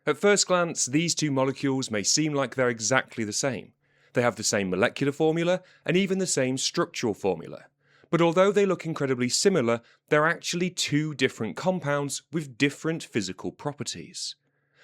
At first glance, these two molecules may seem like they're exactly the same. They have the same molecular formula and even the same structural formula. But although they look incredibly similar, they're actually two different compounds with different physical properties.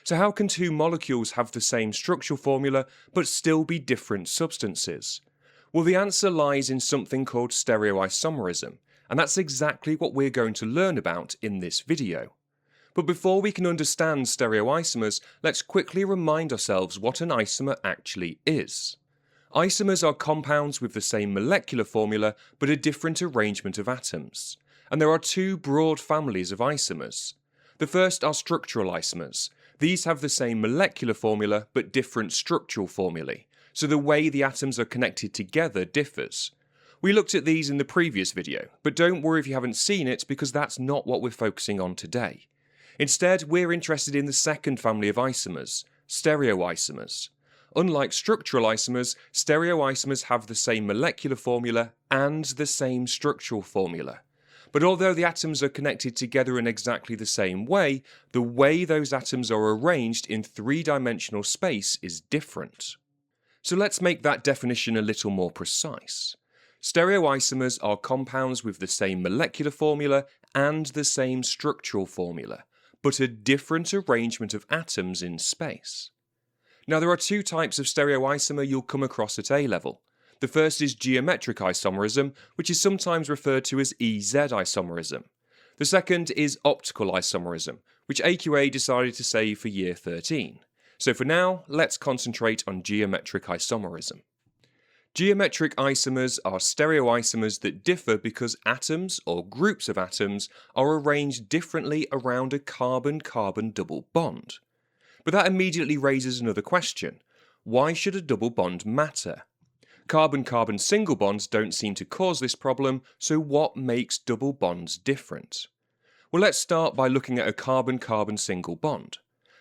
So how can two molecules have the same structural formula but still be different substances? Well, the answer lies in something called stereoisomerism, and that's exactly what we're going to learn about in this video. But before we can understand stereoisomers, let's quickly remind ourselves what an isomer actually is. Isomers are compounds with the same molecular formula but a different arrangement of atoms. And there are two broad families of isomers. The first are structural isomers. These have the same molecular formula but different structural formulae, so the way the atoms are connected together differs. We looked at these in the previous video, but don't worry if you haven't seen it because that's not what we're focusing on today. Instead, we're interested in the second family of isomers, stereoisomers. Unlike structural isomers, stereoisomers have the same molecular formula and the same structural formula. But although the atoms are connected together in exactly the same way, the way those atoms are arranged in three-dimensional space is different. So let's make that definition a little more precise. Stereoisomers are compounds with the same molecular formula and the same structural formula, but a different arrangement of atoms in space. Now there are two types of stereoisomer you'll come across at A-level. The first is geometric isomerism, which is sometimes referred to as E and Z Isomerism. The second is optical isomerism, which AQA decided to save for year 13. So for now, let's concentrate on geometric isomerism. Geometric isomers are stereoisomers that differ because atoms, or groups of atoms, are arranged differently around a carbon-carbon double bond. But that immediately raises another question. Why should a double bond matter? Carbon-carbon single bonds don't seem to cause this problem, so what makes double bonds different? Well, let's start by looking at a carbon-carbon single bond.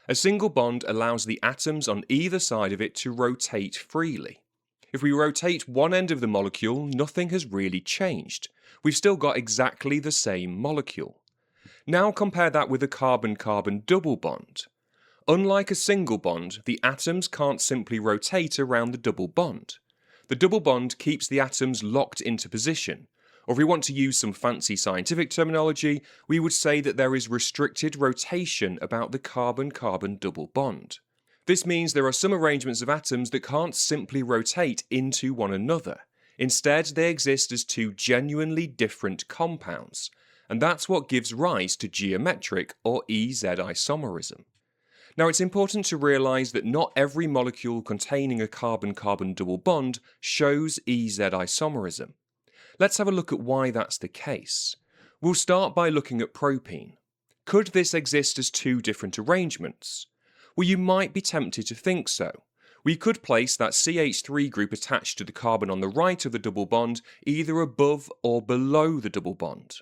A single bond allows the atoms on either side of it to rotate freely. If we rotate one end of the molecule, nothing has really changed. We've still got exactly the same molecule. Now compare that with a carbon-carbon double bond. Unlike a single bond, the atoms can't simply rotate around the double bond. The double bond keeps the atoms locked into position, or if we want to use some fancy scientific terminology, we would say that there is restricted rotation about the carbon-carbon double bond. This means there are some arrangements of atoms that can't simply rotate into one another. Instead, they exist as two genuinely different compounds, and that's what gives rise to geometric or E and Z isomerism. Now, it's important to realise that not every molecule containing a carbon-carbon double bond shows E and Z isomerism. Let's have a look at why that's the case. We'll start by looking at propene. Could this exist as two different arrangements? Well, you might be tempted to think so. We could place that CH3 group attached to the carbon on the right of the double bond either above or below the double bond.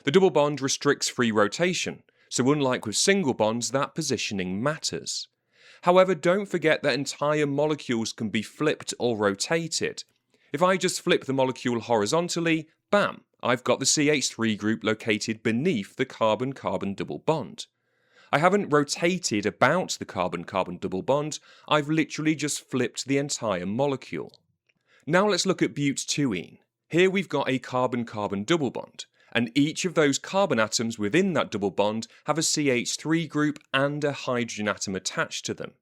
The double bond restricts free rotation, so unlike with single bonds, that positioning matters. However, don't forget that entire molecules can be flipped or rotated. If I just flip the molecule horizontally, bam, I've got the CH3 group located beneath the carbon-carbon double bond. I haven't rotated about the carbon-carbon double bond, I've literally just flipped the entire molecule. Now let's look at butene. Here we've got a carbon-carbon double bond, and each of those carbon atoms within that double bond have a CH3 group and a hydrogen atom attached to them.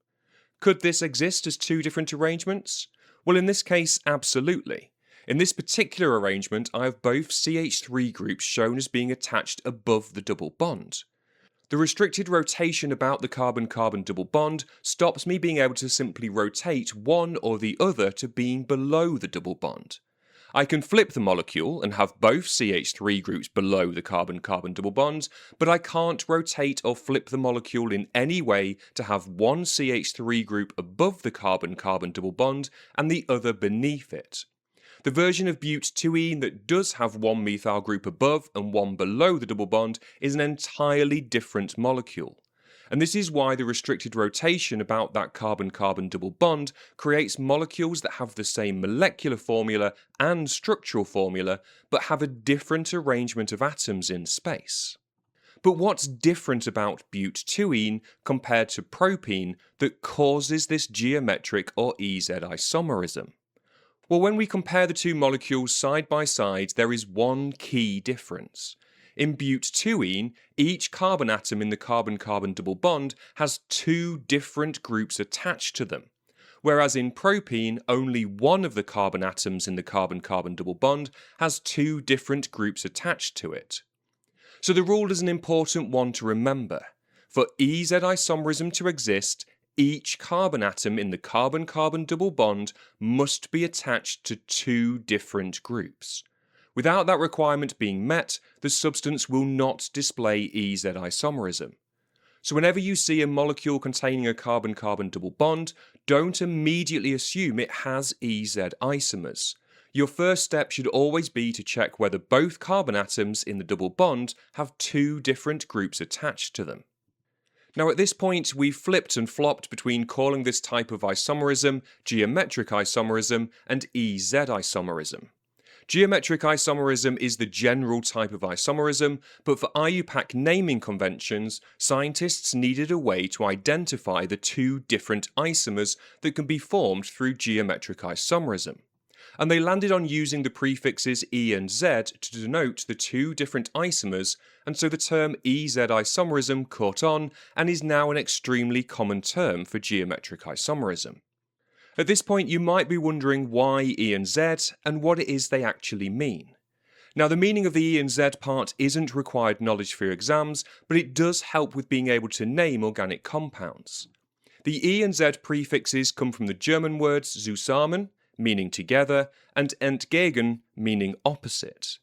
Could this exist as two different arrangements? Well, in this case, absolutely. In this particular arrangement, I have both CH3 groups shown as being attached above the double bond. The restricted rotation about the carbon-carbon double bond stops me being able to simply rotate one or the other to being below the double bond. I can flip the molecule and have both CH3 groups below the carbon-carbon double bond, but I can't rotate or flip the molecule in any way to have one CH3 group above the carbon-carbon double bond and the other beneath it. The version of butene that does have one methyl group above and one below the double bond is an entirely different molecule. And this is why the restricted rotation about that carbon-carbon double bond creates molecules that have the same molecular formula and structural formula, but have a different arrangement of atoms in space. But what's different about butene compared to propene that causes this geometric or EZ isomerism? Well, when we compare the two molecules side by side, there is one key difference. In butene, each carbon atom in the carbon-carbon double bond has two different groups attached to them, whereas in propene, only one of the carbon atoms in the carbon-carbon double bond has two different groups attached to it. So the rule is an important one to remember. For EZ isomerism to exist, each carbon atom in the carbon-carbon double bond must be attached to two different groups. Without that requirement being met, the substance will not display EZ isomerism. So whenever you see a molecule containing a carbon-carbon double bond, don't immediately assume it has EZ isomers. Your first step should always be to check whether both carbon atoms in the double bond have two different groups attached to them. Now at this point, we've flipped and flopped between calling this type of isomerism geometric isomerism and EZ isomerism. Geometric isomerism is the general type of isomerism, but for IUPAC naming conventions, scientists needed a way to identify the two different isomers that can be formed through geometric isomerism. And they landed on using the prefixes E and Z to denote the two different isomers, and so the term EZ isomerism caught on and is now an extremely common term for geometric isomerism. At this point, you might be wondering why E and Z and what it is they actually mean. Now, the meaning of the E and Z part isn't required knowledge for your exams, but it does help with being able to name organic compounds. The E and Z prefixes come from the German words zusammen, meaning together, and entgegen, meaning opposite.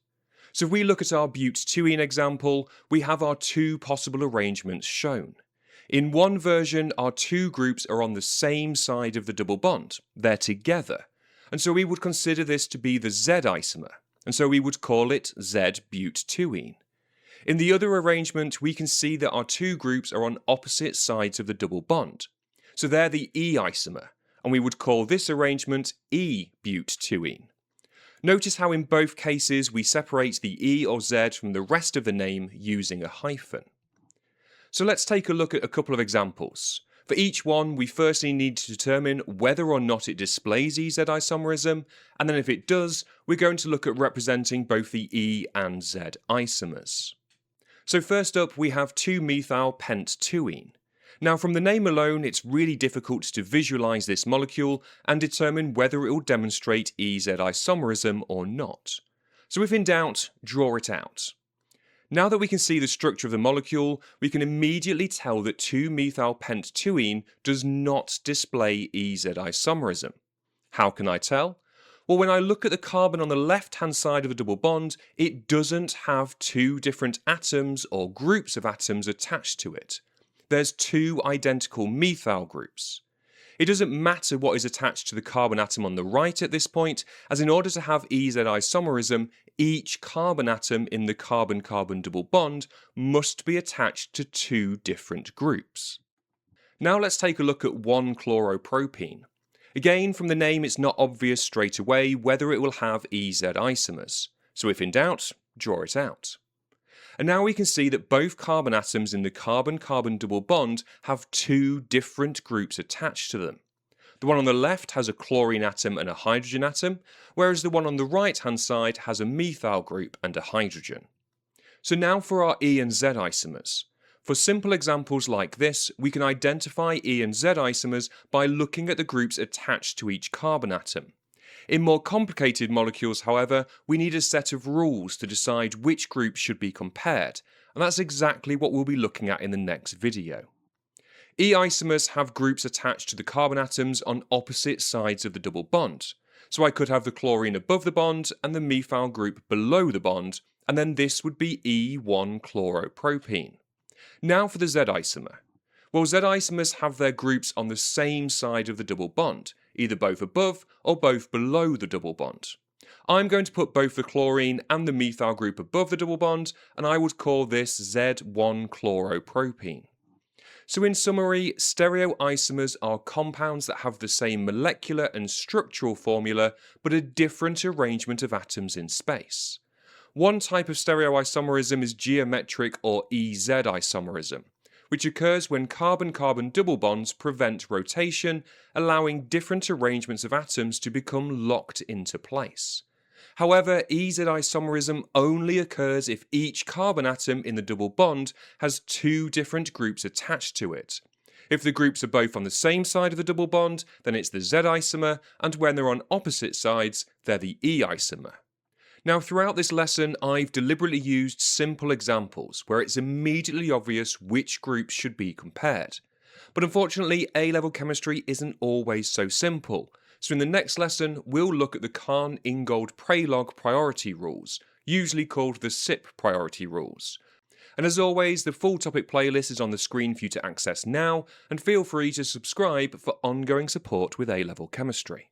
So if we look at our butene example, we have our two possible arrangements shown. In one version, our two groups are on the same side of the double bond. They're together. And so we would consider this to be the Z isomer. And so we would call it Z-butene. In the other arrangement, we can see that our two groups are on opposite sides of the double bond. So they're the E isomer. And we would call this arrangement E-butene. Notice how in both cases we separate the E or Z from the rest of the name using a hyphen. So let's take a look at a couple of examples. For each one, we firstly need to determine whether or not it displays EZ isomerism, and then if it does, we're going to look at representing both the E and Z isomers. So first up, we have 2-methyl-pent-2-ene. Now from the name alone, it's really difficult to visualize this molecule and determine whether it will demonstrate EZ isomerism or not. So if in doubt, draw it out. Now that we can see the structure of the molecule, we can immediately tell that 2-methyl-pent-2-ene does not display EZ isomerism. How can I tell? Well, when I look at the carbon on the left-hand side of the double bond, it doesn't have two different atoms or groups of atoms attached to it. There's two identical methyl groups. It doesn't matter what is attached to the carbon atom on the right at this point, as in order to have EZ isomerism, each carbon atom in the carbon-carbon double bond must be attached to two different groups. Now let's take a look at 1-chloropropene. Again, from the name it's not obvious straight away whether it will have EZ isomers, so if in doubt, draw it out. And now we can see that both carbon atoms in the carbon-carbon double bond have two different groups attached to them. The one on the left has a chlorine atom and a hydrogen atom, whereas the one on the right-hand side has a methyl group and a hydrogen. So now for our E and Z isomers. For simple examples like this, we can identify E and Z isomers by looking at the groups attached to each carbon atom. In more complicated molecules, however, we need a set of rules to decide which groups should be compared, and that's exactly what we'll be looking at in the next video. E isomers have groups attached to the carbon atoms on opposite sides of the double bond, so I could have the chlorine above the bond and the methyl group below the bond, and then this would be E1-chloropropene. Now for the Z isomer. Well, Z isomers have their groups on the same side of the double bond, either both above or both below the double bond. I'm going to put both the chlorine and the methyl group above the double bond, and I would call this Z1-chloropropene. So in summary, stereoisomers are compounds that have the same molecular and structural formula, but a different arrangement of atoms in space. One type of stereoisomerism is geometric or E Z isomerism, which occurs when carbon-carbon double bonds prevent rotation, allowing different arrangements of atoms to become locked into place. However, E Z isomerism only occurs if each carbon atom in the double bond has two different groups attached to it. If the groups are both on the same side of the double bond, then it's the Z isomer, and when they're on opposite sides, they're the E isomer. Now, throughout this lesson, I've deliberately used simple examples where it's immediately obvious which groups should be compared. But unfortunately, A-level chemistry isn't always so simple. So in the next lesson, we'll look at the Cahn-Ingold-Prelog priority rules, usually called the SIP priority rules. And as always, the full topic playlist is on the screen for you to access now, and feel free to subscribe for ongoing support with A-level chemistry.